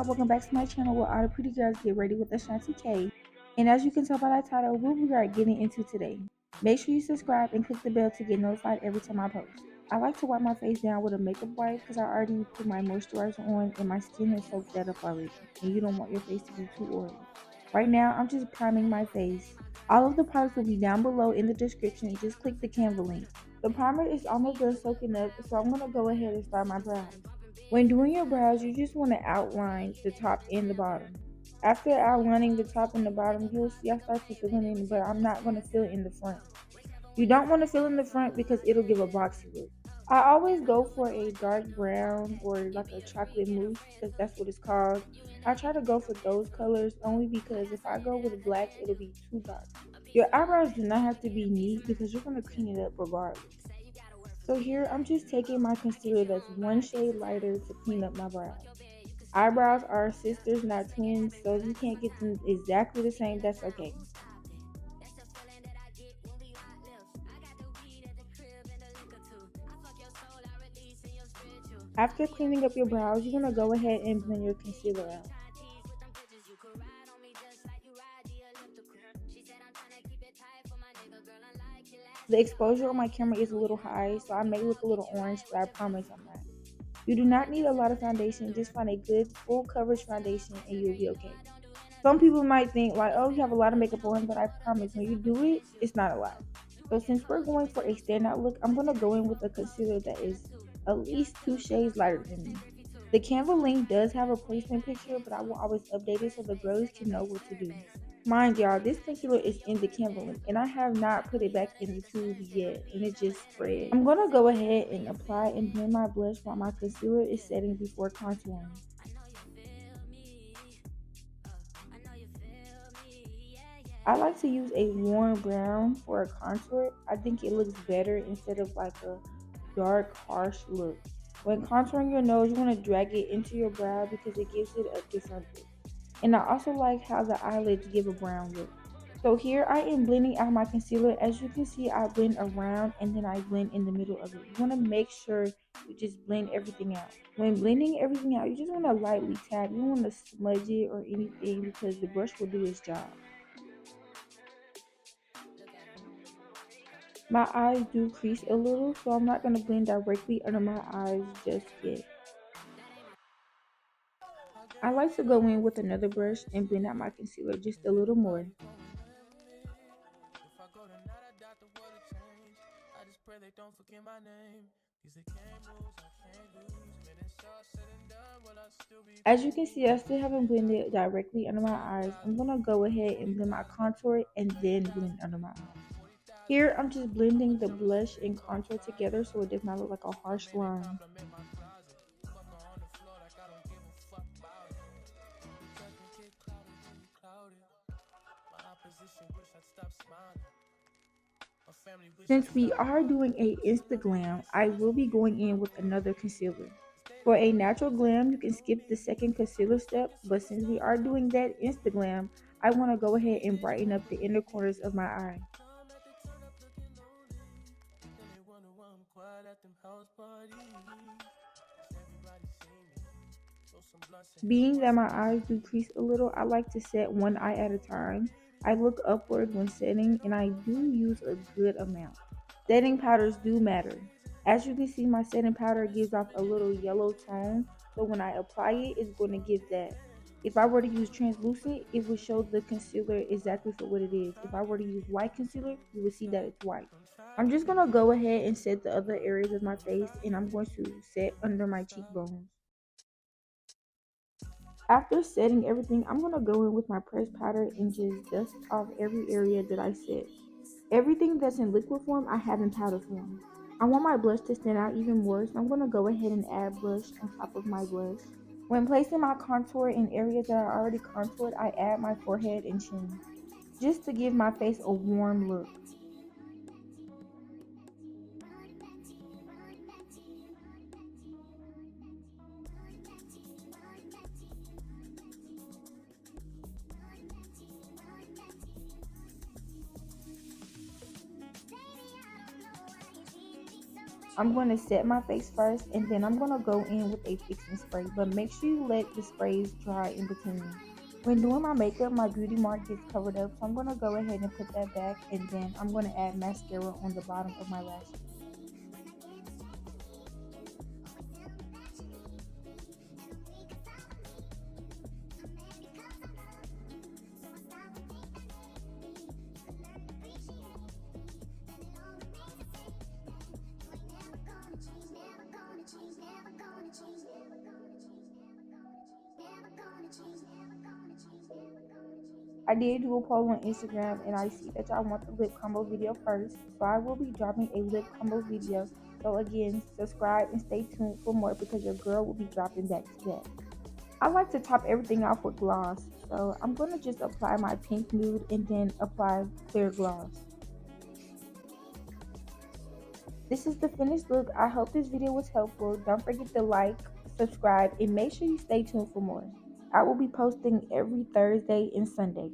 y'all, welcome back to my channel where all the pretty girls get ready with Ashanti K. And as you can tell by that title, what we are getting into today. Make sure you subscribe and click the bell to get notified every time I post. I like to wipe my face down with a makeup wipe because I already put my moisturizer on and my skin has soaked that up already. And you don't want your face to be too oily. Right now, I'm just priming my face. All of the products will be down below in the description. Just click the Canva link. The primer is almost done soaking up, so I'm going to go ahead and start my brows. When doing your brows, you just want to outline the top and the bottom. After outlining the top and the bottom, you'll see I start to fill it in, but I'm not going to fill it in the front. You don't want to fill in the front because it'll give a boxy look. I always go for a dark brown or like a chocolate mousse because that's what it's called. I try to go for those colors only because if I go with black, it'll be too dark. Your eyebrows do not have to be neat because you're going to clean it up regardless. So here I'm just taking my concealer that's one shade lighter to clean up my brows. Eyebrows are sisters, not twins, so if you can't get them exactly the same, that's okay. After cleaning up your brows, you're going to go ahead and blend your concealer out. The exposure on my camera is a little high, so I may look a little orange, but I promise I'm not. You do not need a lot of foundation, just find a good full coverage foundation and you'll be okay. Some people might think like, oh, you have a lot of makeup on, but I promise when you do it, it's not a lot. So since we're going for a standout look, I'm going to go in with a concealer that is at least 2 shades lighter than me. The Canva link does have a placement picture, but I will always update it so the girls can know what to do. Mind y'all, this concealer is in the Canva link, and I have not put it back in the tube yet, and it just spread. I'm going to go ahead and apply and blend my blush while my concealer is setting before contouring. I like to use a warm brown for a contour. I think it looks better instead of like a dark, harsh look. When contouring your nose, you want to drag it into your brow because it gives it a different look. And I also like how the eyelids give a brown look. So here I am blending out my concealer. As you can see, I blend around and then I blend in the middle of it. You want to make sure you just blend everything out. When blending everything out, you just want to lightly tap. You don't want to smudge it or anything because the brush will do its job. My eyes do crease a little, so I'm not going to blend directly under my eyes just yet. I like to go in with another brush and blend out my concealer just a little more. As you can see, I still haven't blended directly under my eyes. I'm going to go ahead and blend my contour and then blend under my eyes. Here, I'm just blending the blush and contour together so it does not look like a harsh line. Since we are doing a Glam, I will be going in with another concealer. For a natural glam, you can skip the second concealer step, but since we are doing that Glam, I want to go ahead and brighten up the inner corners of my eye. Being that my eyes do crease a little, I like to set one eye at a time. I look upward when setting and I do use a good amount. Setting powders do matter. As you can see, my setting powder gives off a little yellow tone, so when I apply it, it's going to give that. If I were to use translucent, it would show the concealer exactly for what it is. If I were to use white concealer, you would see that it's white. I'm just going to go ahead and set the other areas of my face, and I'm going to set under my cheekbones. After setting everything, I'm going to go in with my pressed powder and just dust off every area that I set. Everything that's in liquid form, I have in powder form. I want my blush to stand out even more, so I'm going to go ahead and add blush on top of my blush. When placing my contour in areas that are already contoured, I add my forehead and chin, just to give my face a warm look. I'm going to set my face first and then I'm going to go in with a fixing spray, but make sure you let the sprays dry in between. When doing my makeup, my beauty mark gets covered up, so I'm going to go ahead and put that back, and then I'm going to add mascara on the bottom of my lashes. I did do a poll on Instagram and I see that y'all want the lip combo video first, so I will be dropping a lip combo video. So again, subscribe and stay tuned for more because your girl will be dropping back to back. I like to top everything off with gloss, so I'm going to just apply my pink nude and then apply clear gloss. This is the finished look. I hope this video was helpful. Don't forget to like, subscribe, and make sure you stay tuned for more. I will be posting every Thursday and Sunday.